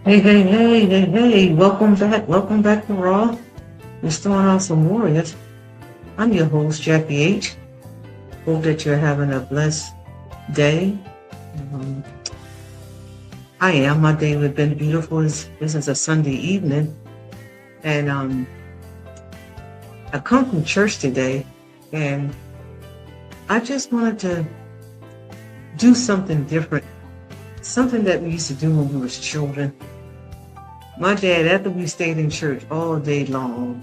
Hey. Welcome back. Welcome back to Raw. Restoring Awesome Warriors. I'm your host, Jackie H. Hope that you're having a blessed day. Um, I am. My day has been beautiful. This is a Sunday evening. And I come from church today. And I just wanted to do something different. Something that we used to do when we was children. My dad, after we stayed in church all day long,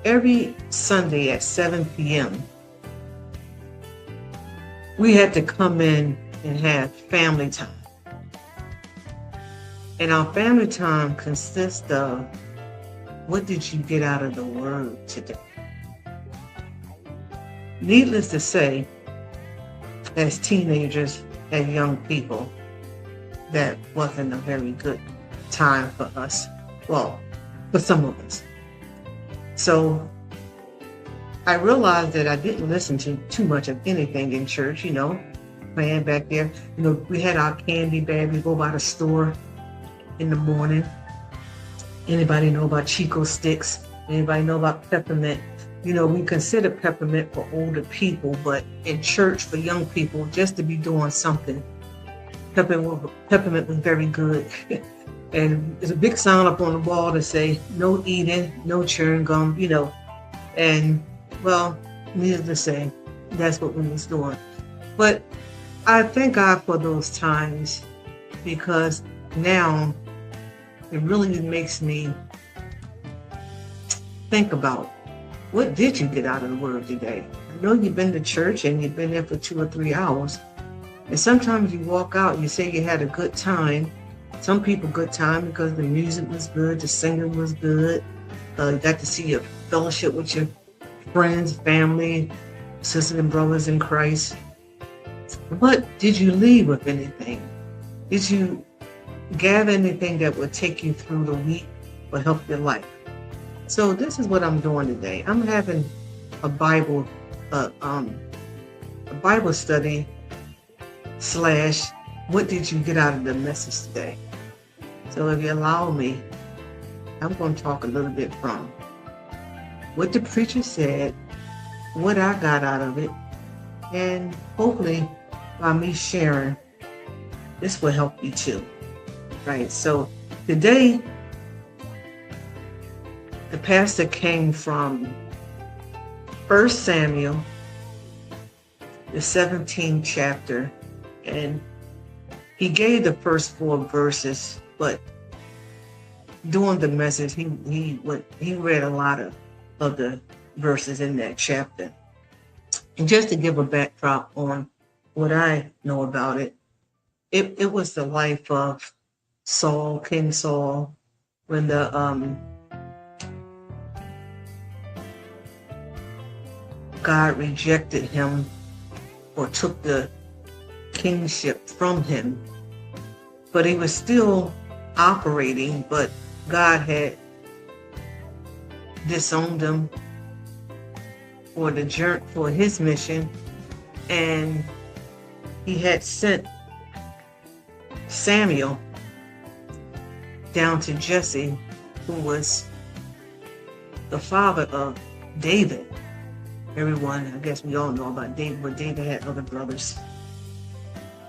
every Sunday at 7 p.m., we had to come in and have family time. And our family time consists of, what did you get out of the word today? Needless to say, as teenagers and young people, that wasn't a very good time for us. Well, for some of us. So I realized that I didn't listen to too much of anything in church, playing back there. We had our candy bag. We go by the store in the morning. Anybody know about Chico sticks? Anybody know about peppermint? We consider peppermint for older people, but in church for young people, just to be doing something, peppermint was very good. And there's a big sign up on the wall to say, no eating, no chewing gum, And, well, needless to say, that's what we was doing. But I thank God for those times, because now it really makes me think about, what did you get out of the word today? I know you've been to church and you've been there for 2 or 3 hours. And sometimes you walk out and you say you had a good time. Some people good time because the music was good, the singing was good. You got to see your fellowship with your friends, family, sisters and brothers in Christ. But did you leave with anything? Did you gather anything that would take you through the week or help your life? So this is what I'm doing today. I'm having a Bible study / what did you get out of the message today? So if you allow me, I'm going to talk a little bit from what the preacher said, what I got out of it, and hopefully by me sharing, this will help you too. Right? So today, the pastor came from 1 Samuel, the 17th chapter, and he gave the first 4 verses, but during the message, he read a lot of the verses in that chapter. And just to give a backdrop on what I know about it, it was the life of Saul, King Saul, when God rejected him or took the kingship from him, but he was still operating, but God had disowned him for his mission, and he had sent Samuel down to Jesse, who was the father of David. Everyone, I guess we all know about David, but David had other brothers.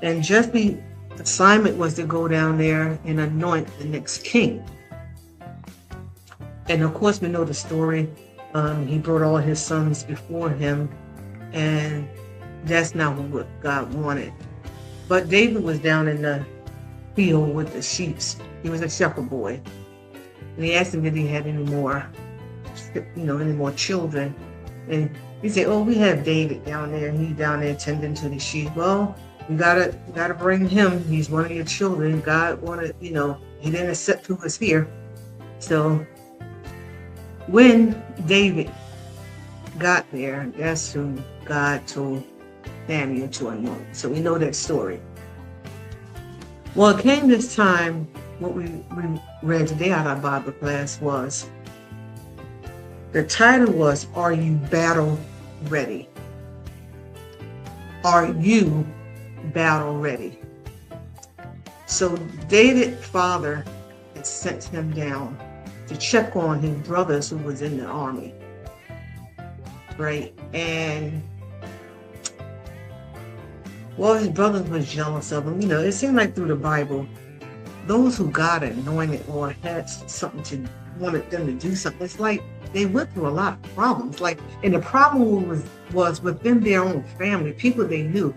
And Jesse's assignment was to go down there and anoint the next king. And of course, we know the story. He brought all his sons before him, and that's not what God wanted. But David was down in the field with the sheep. He was a shepherd boy. And he asked him if he had any more children. And he said, "Oh, we have David down there, and he's down there tending to the sheep." Well, you gotta bring him. He's one of your children. God wanted, he didn't accept who was here. So when David got there, that's who God told Samuel to anoint. So we know that story. Well, it came this time, what we read today out of our Bible class was, the title was, Are You Battle Ready? Are you battle ready? So David's father had sent him down to check on his brothers who was in the army, right? And well, his brothers was jealous of him. You know, it seemed like through the Bible, those who God anointed or had something to wanted them to do something, it's like they went through a lot of problems. Like, and the problem was within their own family, people they knew.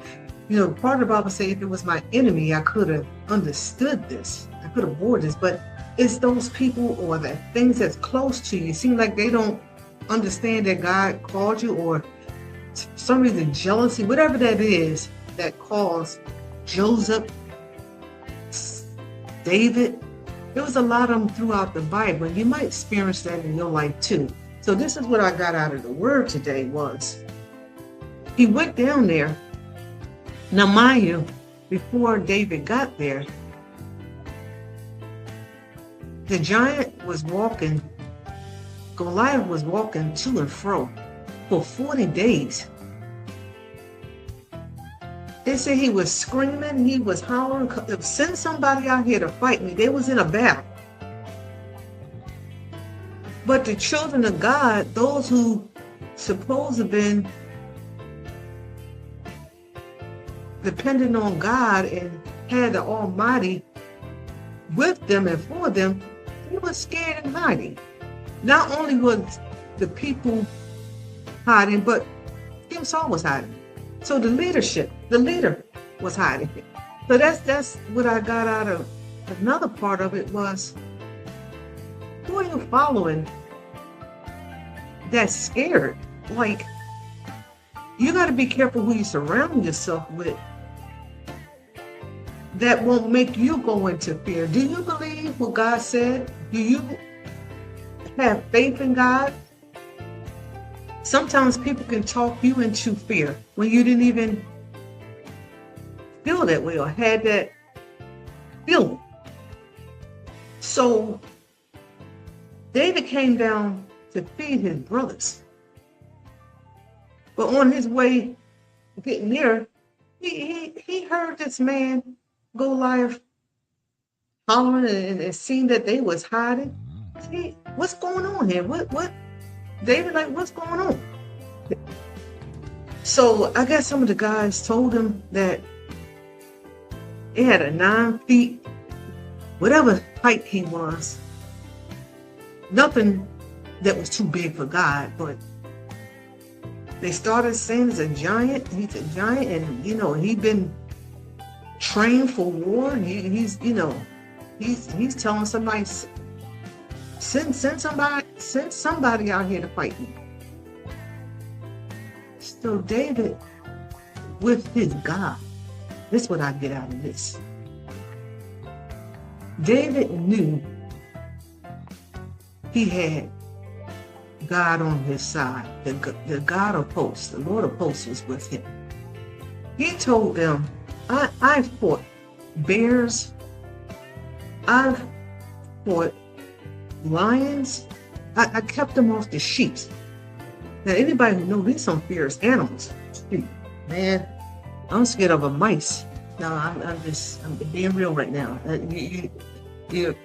You know, part of the Bible says if it was my enemy, I could have understood this. I could have avoided this. But it's those people or the things that's close to you. It seems like they don't understand that God called you, or for some reason jealousy, whatever that is that caused Joseph, David. There was a lot of them throughout the Bible. You might experience that in your life too. So this is what I got out of the word today was, he went down there. Now, mind you, before David got there, the giant was walking, Goliath was walking to and fro for 40 days. They say he was screaming, he was hollering, send somebody out here to fight me. They was in a battle. But the children of God, those who supposed to have been depending on God and had the Almighty with them and for them, they were scared and hiding. Not only was the people hiding, but King Saul was hiding. So the leader was hiding. So that's what I got out of another part of it was, who are you following that's scared? Like, you got to be careful who you surround yourself with. That won't make you go into fear. Do you believe what God said? Do you have faith in God? Sometimes people can talk you into fear when you didn't even feel that way or had that feeling. So David came down to feed his brothers. But on his way getting there, he heard this man, Goliath, hollering and seen that they was hiding. See, what's going on here? What? David, like, what's going on? So I guess some of the guys told him that it had a 9 feet, whatever height he was, nothing that was too big for God, but they started saying he's a giant, and you know, he'd been trained for war. He's telling somebody, send somebody out here to fight me. So David, with his God, this is what I get out of this. David knew he had God on his side. The God of hosts, the Lord of hosts was with him. He told them, I fought bears, I've fought lions, I kept them off the sheep. Now anybody who knows these some fierce animals, man, I'm scared of a mice. No, I'm being real right now. You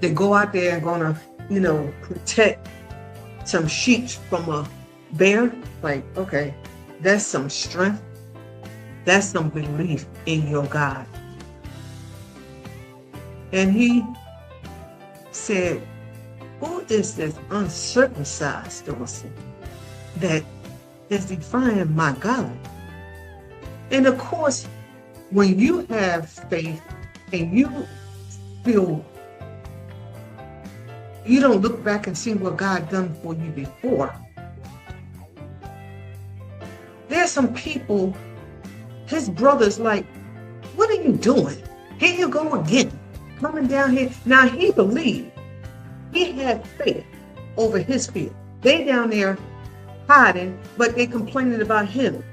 they go out there and gonna, protect some sheep from a bear. Like, okay, that's some strength. That's some belief in your God. And he said, who is this uncircumcised Philistine that is defying my God? And of course, when you have faith and you feel, you don't look back and see what God done for you before. There's some people, his brothers, like, what are you doing? Here you go again, coming down here. Now he believed, he had faith over his fear. They down there hiding, but they complaining about him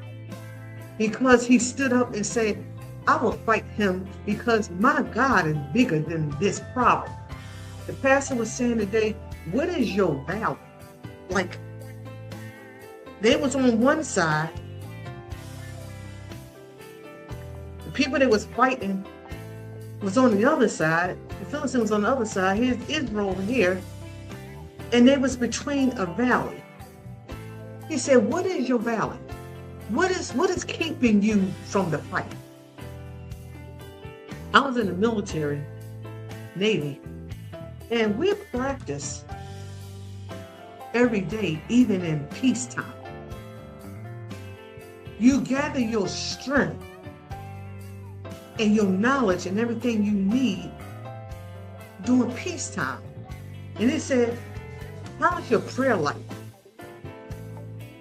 because he stood up and said, I will fight him because my God is bigger than this problem. The pastor was saying today, what is your value? Like, they was on one side, the people that was fighting was on the other side, The Philistines was on the other side. Here's Israel over here. And they was between a valley. He said, what is your valley? What is keeping you from the fight? I was in the military, Navy, and we practice every day, even in peacetime. You gather your strength and your knowledge and everything you need during peacetime. And it said, how is your prayer life?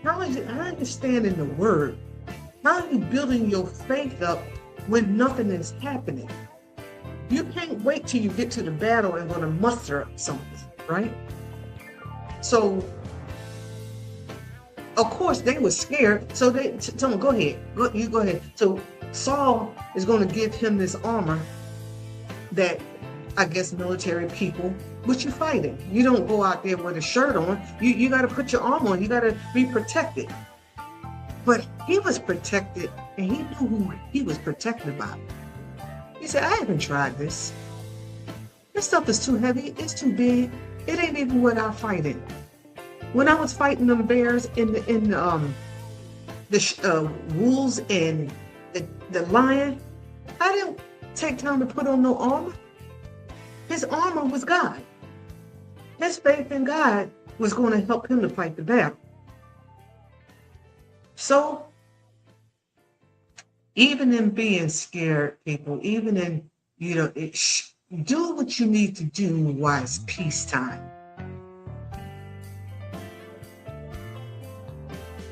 How are you standing in the word? How are you building your faith up when nothing is happening? You can't wait till you get to the battle and going to muster up something, right? So, of course, they were scared. So they told him, go ahead. You go ahead. So Saul is going to give him this armor that, I guess, military people, but you're fighting. You don't go out there with a shirt on. You got to put your armor on. You got to be protected. But he was protected, and he knew who he was protected by. He said, I haven't tried this. This stuff is too heavy. It's too big. It ain't even what I fight in. When I was fighting them bears in the wolves and the lion, I didn't take time to put on no armor. His armor was God. His faith in God was going to help him to fight the battle. So, even in being scared, people, even in, do what you need to do while it's peacetime.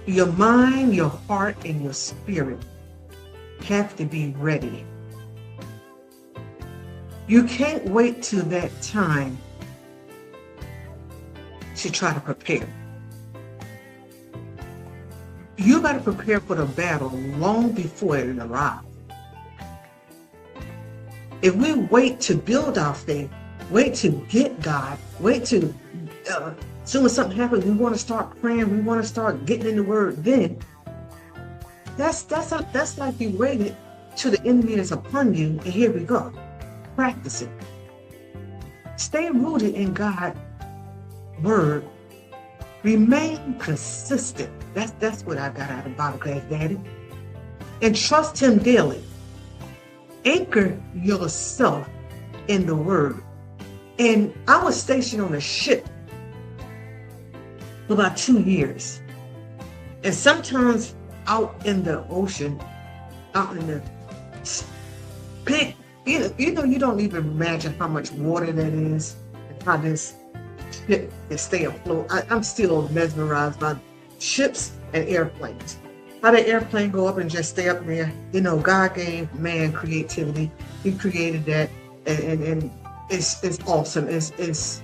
Your mind, your heart, and your spirit have to be ready. You can't wait till that time to try to prepare. You got to prepare for the battle long before it arrives. If we wait to build our faith, wait to get God, wait to, soon as something happens, we want to start praying, we want to start getting in the word, then that's like you waited till the enemy is upon you, and here we go. Practice it. Stay rooted in God's word. Remain consistent. That's what I got out of Bible class, Daddy. And trust him daily. Anchor yourself in the word. And I was stationed on a ship for about 2 years. And sometimes out in the ocean, out in the big, you don't even imagine how much water that is, and how this ship can stay afloat. I'm still mesmerized by ships and airplanes. How the airplane go up and just stay up there. God gave man creativity. He created that, and it's awesome. It's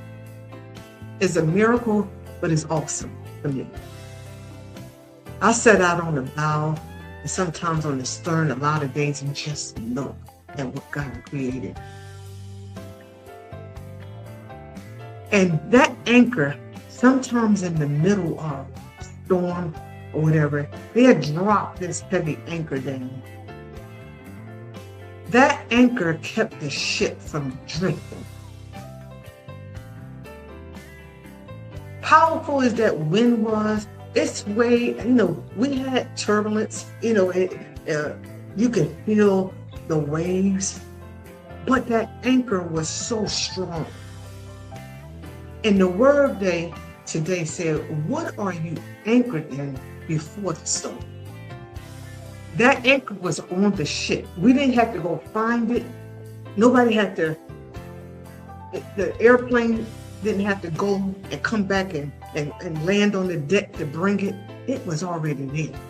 a miracle, but it's awesome for me. I sat out on the bow and sometimes on the stern a lot of days and just look at what God created. And that anchor, sometimes in the middle of storm or whatever, they had dropped this heavy anchor down. That anchor kept the ship from drifting. Powerful as that wind was, it's way, we had turbulence, you can feel the waves, but that anchor was so strong. And the word today said, what are you anchored in before the storm? That anchor was on the ship. We didn't have to go find it. Nobody had to, the airplane didn't have to go and come back and land on the deck to bring it. It was already there.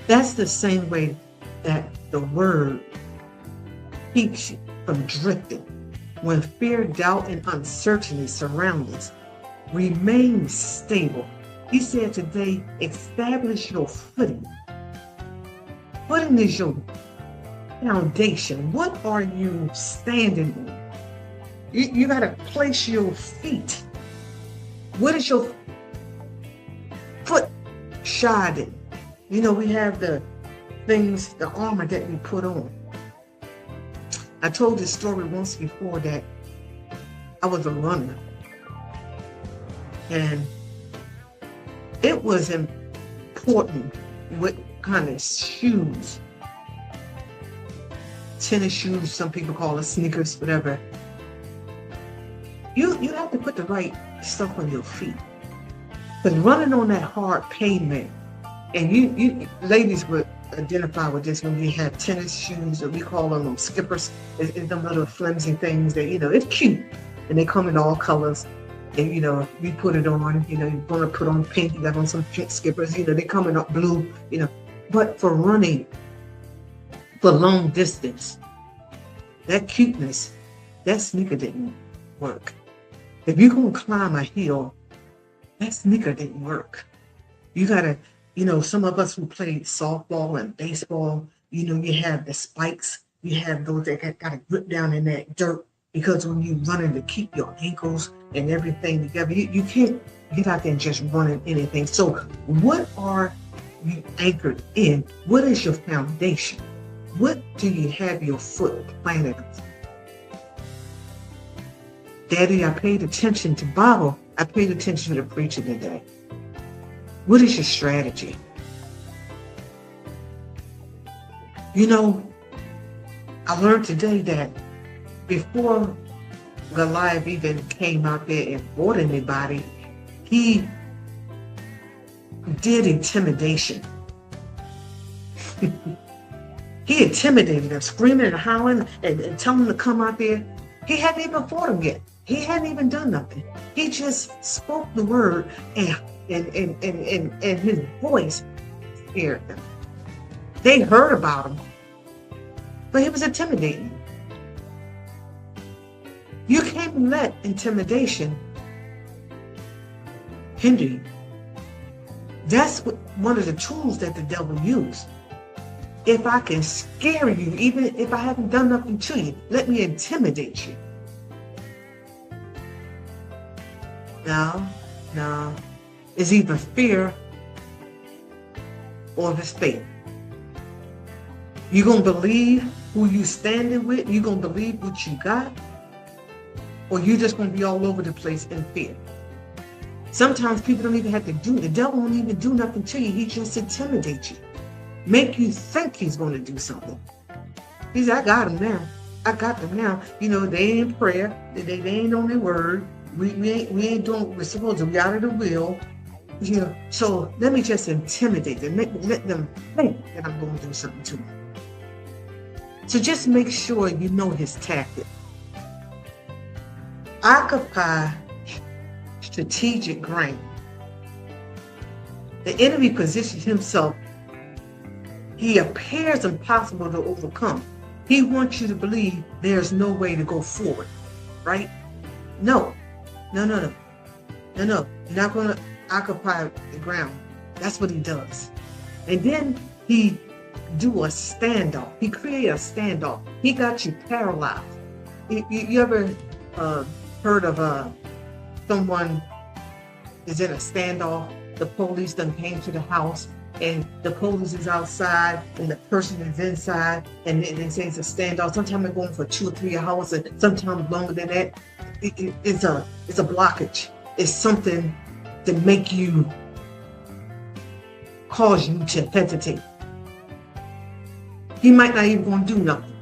That's the same way that the word keeps you from drifting. When fear, doubt, and uncertainty surround us, remain stable. He said today, establish your footing. Footing is your foundation. What are you standing on? You got to place your feet. What is your foot shod in? We have the things, the armor that we put on. I told this story once before that I was a runner, and it was important what kind of shoes, tennis shoes, some people call it sneakers, whatever. You have to put the right stuff on your feet. But running on that hard pavement, and you ladies would identify with this when you have tennis shoes, or we call them skippers. It's them little flimsy things that, it's cute. And they come in all colors. And, we put it on, you're going to put on pink, you got on some pink skippers, they come in blue, But for running, for long distance, that cuteness, that sneaker didn't work. If you're going to climb a hill, that sneaker didn't work. You got to, some of us who played softball and baseball, you have the spikes, you have those that got to grip down in that dirt, because when you're running to keep your ankles and everything together, you can't get out there and just running anything. So what are you anchored in? What is your foundation? What do you have your foot planted on? Daddy, I paid attention to Bible. I paid attention to the preacher today. What is your strategy? I learned today that before Goliath even came out there and fought anybody, he did intimidation. He intimidated them, screaming and howling and telling them to come out there. He hadn't even fought them yet. He hadn't even done nothing. He just spoke the word, and his voice scared them. They heard about him, but he was intimidating. You can't let intimidation hinder you. That's one of the tools that the devil used. If I can scare you, even if I haven't done nothing to you, let me intimidate you. No. It's either fear or it's faith. You're going to believe who you standing with, you're going to believe what you got, or you're just going to be all over the place in fear. Sometimes people don't even have to the devil won't even do nothing to you. He just intimidates you. Make you think he's going to do something. He said, I got him now. I got them now. They ain't in prayer. They ain't on their word. We ain't doing what we're supposed to. We out of the will. So let me just intimidate them. Let them think that I'm going to do something to them. So just make sure you know his tactic. Occupy strategic ground. The enemy positions himself. He appears impossible to overcome. He wants you to believe there's no way to go forward, right? No. You're not going to occupy the ground. That's what he does. And then he do a standoff. He create a standoff. He got you paralyzed. You ever heard of someone is in a standoff? The police done came to the house, and the police is outside and the person is inside, and they say it's a standoff. Sometimes they're going for 2 or 3 hours, and sometimes longer than that. It's a blockage. It's something to make you, cause you to hesitate. He might not even going to do nothing.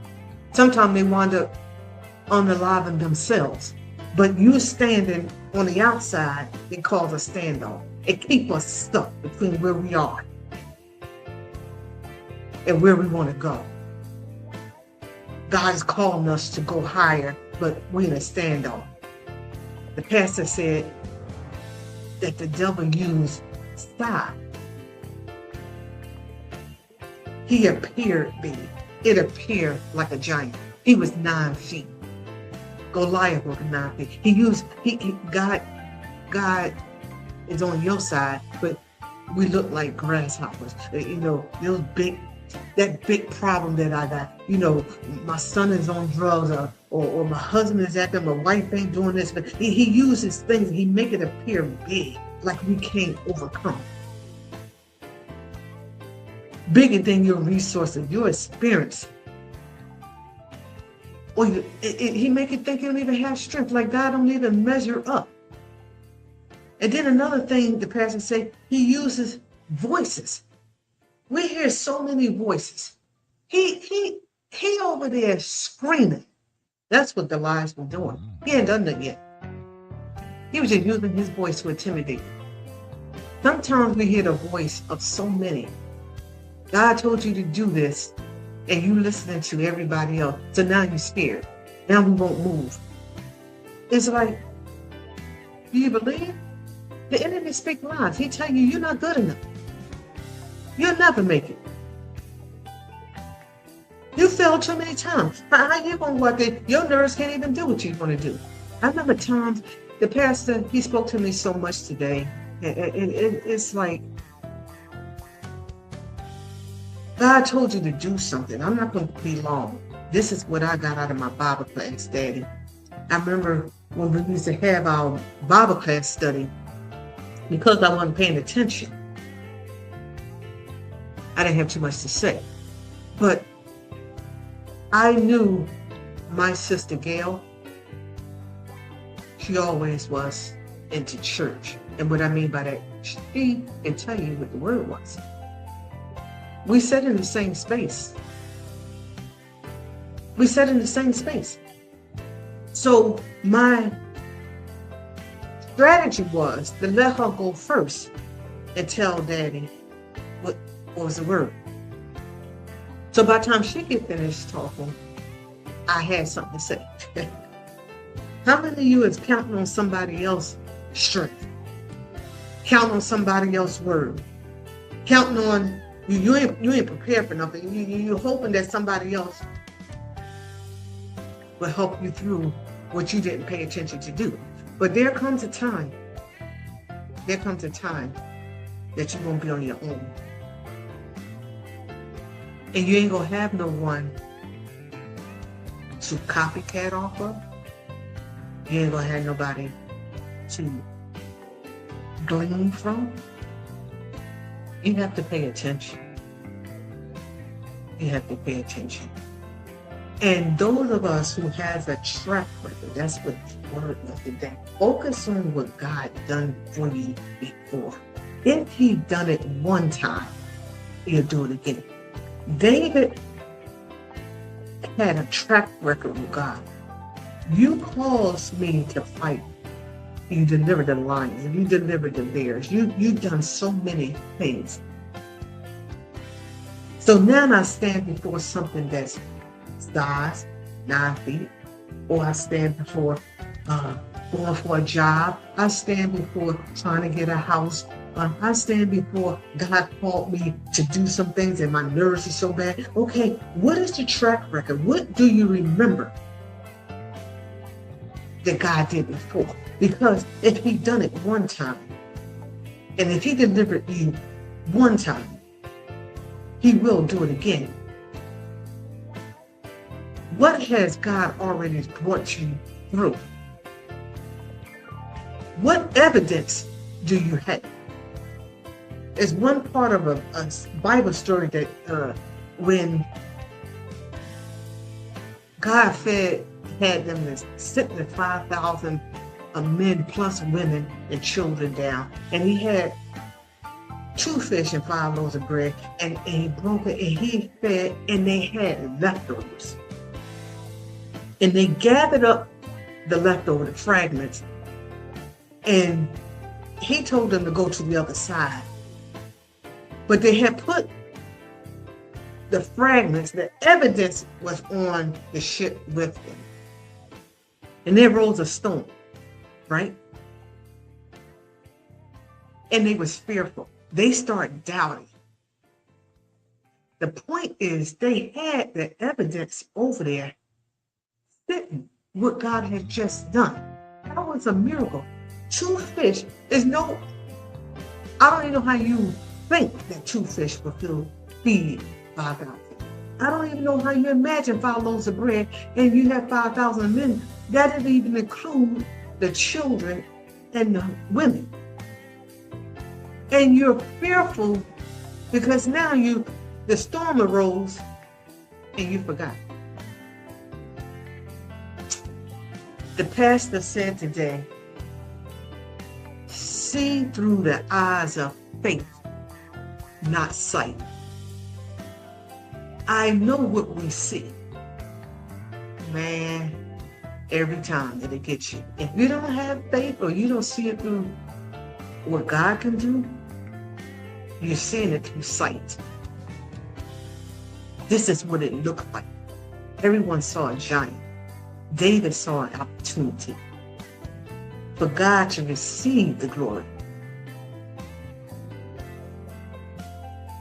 Sometimes they wind up unaliving themselves. But you standing on the outside, it calls a standoff. It keeps us stuck between where we are and where we want to go. God is calling us to go higher, but we're in a standoff. The pastor said that the devil used stop. He appeared big. It appeared like a giant. He was 9 feet. Goliath was 9 feet. God is on your side, but we look like grasshoppers. Those big problem that I got. My son is on drugs, or my husband is at them, my wife ain't doing this. But he uses things, he make it appear big, like we can't overcome. Bigger than your resources, your experience. Or he make you think you don't even have strength, like God don't even measure up. And then another thing the pastor say, he uses voices. We hear so many voices. He over there screaming. That's what Goliath was doing. He ain't done that yet. He was just using his voice to intimidate. Sometimes we hear the voice of so many. God told you to do this, and you listening to everybody else. So now you're scared. Now we won't move. It's like, do you believe? The enemy speaks lies. He tell you you're not good enough. You'll never make it. You failed too many times. How you gonna work it? Your nerves can't even do what you want to do. I remember times the pastor, he spoke to me so much today. It's like, God told you to do something. I'm not going to be long. This is what I got out of my Bible class, Daddy. I remember when we used to have our Bible class study, because I wasn't paying attention, I didn't have too much to say. But I knew my sister Gail, she always was into church. And what I mean by that, she can tell you what the word was. We sat in the same space. We sat in the same space. So my strategy was to let her go first and tell Daddy what was the word. So by the time she get finished talking, I had something to say. How many of you is counting on somebody else's strength? Counting on somebody else's word? Counting on you ain't prepared for nothing. You're hoping that somebody else will help you through what you didn't pay attention to do. But there comes a time that you won't be on your own. And you ain't gonna have no one to copycat off of. You ain't gonna have nobody to glean from. You have to pay attention. You have to pay attention. And those of us who has a track record, that's what the word of the day. Focus on what God done for you before. If he done it one time, he'll do it again. David had a track record with God. You caused me to fight. You delivered the lions, and you delivered the bears. You've done so many things. So now I stand before something that's size 9 feet, or I stand before going for a job. I stand before trying to get a house. I stand before God called me to do some things and my nerves are so bad. Okay, what is the track record? What do you remember that God did before? Because if he done it one time, and if he delivered you one time, he will do it again. What has God already brought you through? What evidence do you have? There's one part of a Bible story that when God had them sitting the 5,000 men plus women and children down, and he had 2 fish and 5 loaves of bread, and he broke it and he fed, and they had leftovers. And they gathered up the leftover, the fragments, and he told them to go to the other side. But they had put the fragments, the evidence was on the ship with them. And there rose a storm, right? And they was fearful. They started doubting. The point is, they had the evidence over there sitting, what God had just done. That was a miracle. 2 fish, I don't even know how you think that 2 fish will feed 5,000. I don't even know how you imagine 5 loaves of bread and you have 5,000 men. That doesn't even include the children and the women. And you're fearful because now the storm arose and you forgot. The pastor said today, see through the eyes of faith, not sight. I know what we see. Man, every time that it gets you. If you don't have faith or you don't see it through what God can do, you're seeing it through sight. This is what it looked like. Everyone saw a giant. David saw an opportunity for God to receive the glory.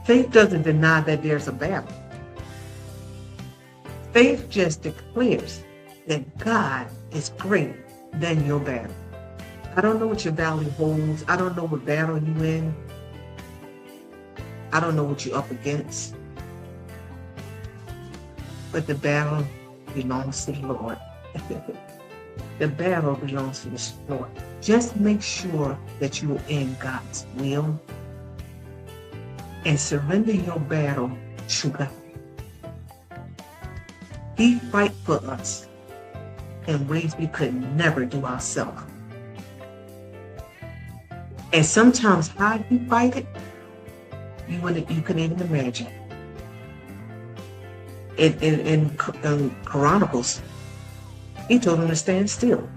Faith doesn't deny that there's a battle. Faith just declares that God is greater than your battle. I don't know what your valley holds. I don't know what battle you're in. I don't know what you're up against. But the battle belongs to the Lord. The battle belongs to the Lord. Just make sure that you're in God's will and surrender your battle to God. He fight for us in ways we could never do ourselves. And sometimes how he fight it, you couldn't even imagine. In Chronicles, he told them to stand still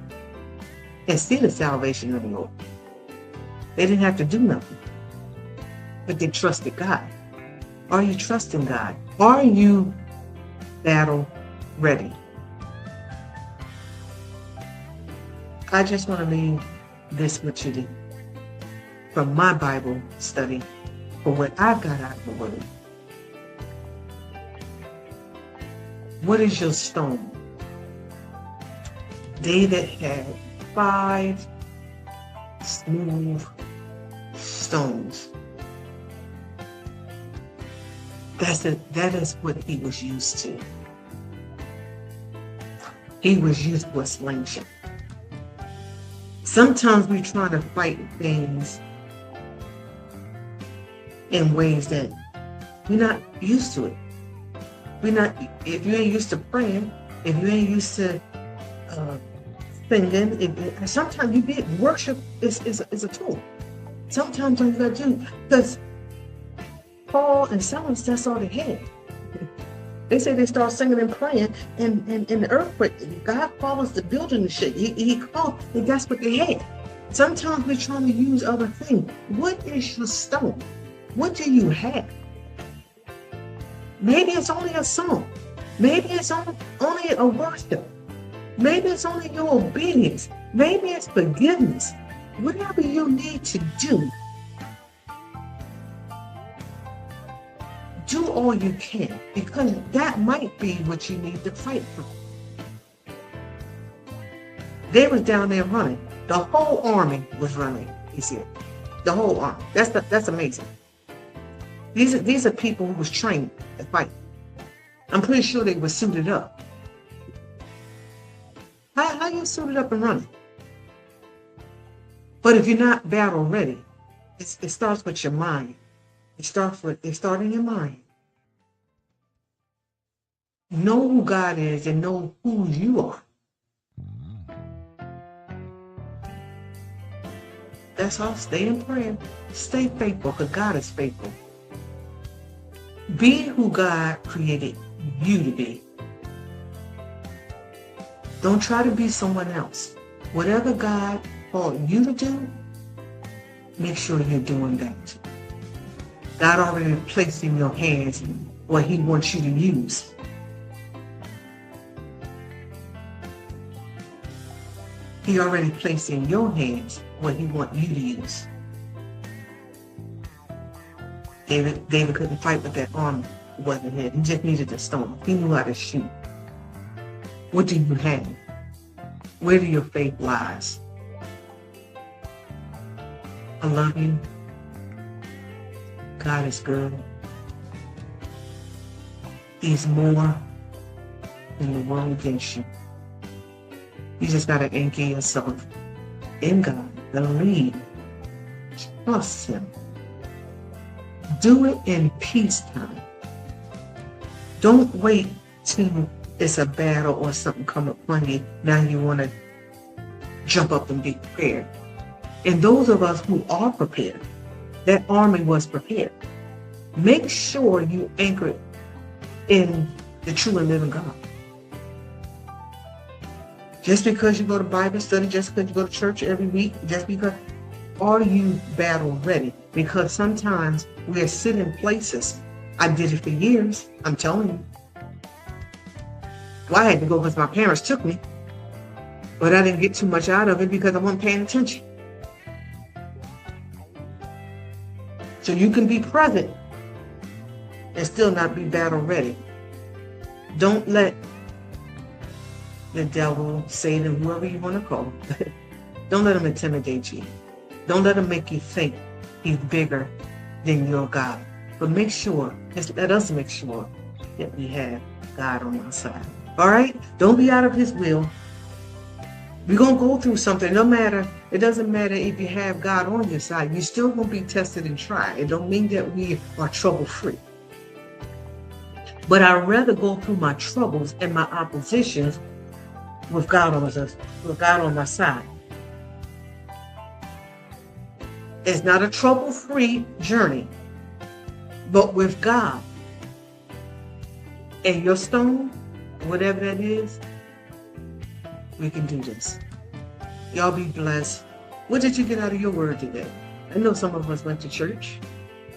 and see the salvation of the Lord. They didn't have to do nothing, but they trusted God. Are you trusting God? Are you battle ready? I just want to leave this with you from my Bible study for what I got out of the Word. What is your stone? David had 5 smooth stones. That is what he was used to. He was used to a slingshot. Sometimes we're trying to fight things in ways that we're not used to it. If you ain't used to praying, if you ain't used to singing, sometimes worship is a tool. Sometimes you got to do, because Paul and Silas, that's all they had. They say they start singing and praying, and in the earthquake, God follows the building and shit. He called, and that's what they had. Sometimes we're trying to use other things. What is your stone? What do you have? Maybe it's only a song. Maybe it's only a worship. Maybe it's only your obedience. Maybe it's forgiveness. Whatever you need to do all you can, because that might be what you need to fight for. They was down there running. The whole army was running, he said. The whole army. That's amazing. These are people who was trained to fight. I'm pretty sure they were suited up. How you suited up and running? But if you're not battle ready, it starts with your mind. It starts in your mind. Know who God is and know who you are. That's all. Stay in prayer. Stay faithful, because God is faithful. Be who God created you to be. Don't try to be someone else. Whatever God called you to do, make sure you're doing that. God already placed in your hands what he wants you to use. He already placed in your hands what he wants you to use. David couldn't fight with that armor. It wasn't him. He just needed a stone. He knew how to shoot. What do you have? Where do your faith lies? I love you. God is good. He's more than the world against you. You just got to anchor yourself in God. Believe. Trust him. Do it in peacetime. Don't wait till it's a battle or something come upon you. Now you want to jump up and be prepared. And those of us who are prepared, that army was prepared. Make sure you anchor it in the true and living God. Just because you go to Bible study, just because you go to church every week, just because, are you battle ready? Because sometimes we are sitting places. I did it for years, I'm telling you. Well, I had to go because my parents took me, but I didn't get too much out of it because I wasn't paying attention. So you can be present and still not be battle ready. Don't let the devil, Satan, whoever you want to call him, don't let him intimidate you. Don't let him make you think he's bigger than your God. But make sure, let us make sure that we have God on our side. All right? Don't be out of his will. We're going to go through something. No matter, it doesn't matter if you have God on your side. You're still going to be tested and tried. It don't mean that we are trouble-free. But I'd rather go through my troubles and my oppositions with God on my side. It's not a trouble-free journey, but with God and your stone, whatever that is, we can do this. Y'all be blessed. What did you get out of your word today? I know some of us went to church.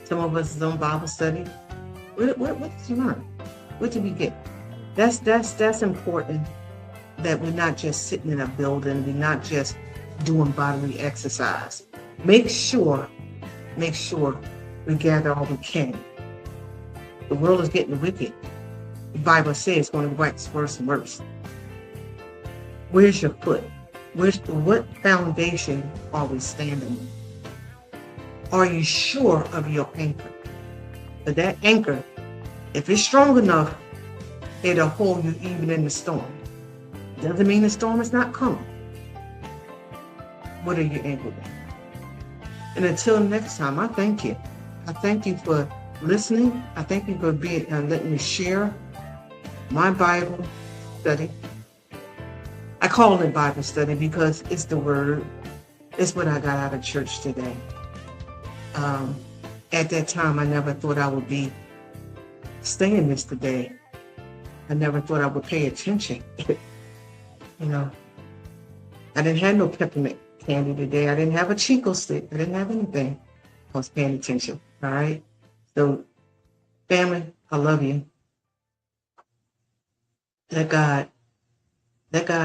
Some of us is on Bible study. What did you learn? What did we get? That's important, that we're not just sitting in a building. We're not just doing bodily exercise. Make sure we gather all we can. The world is getting wicked. The Bible says it's going to get worse and worse. Where's your foot? What foundation are we standing on? Are you sure of your anchor? But that anchor, if it's strong enough, it'll hold you even in the storm. Doesn't mean the storm is not coming. What are you anchored in? And until next time, I thank you. I thank you for listening. I thank you for letting me share my Bible study. I call it Bible study because it's the word. It's what I got out of church today. At that time, I never thought I would be saying this today. I never thought I would pay attention. You know, I didn't have no peppermint candy today. I didn't have a Chico stick. I didn't have anything. I was paying attention. All right. So, family, I love you. Let God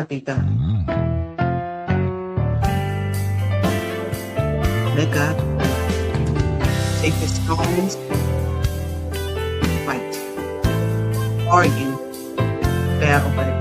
be God. Let God take the stones, fight. Argue, battle,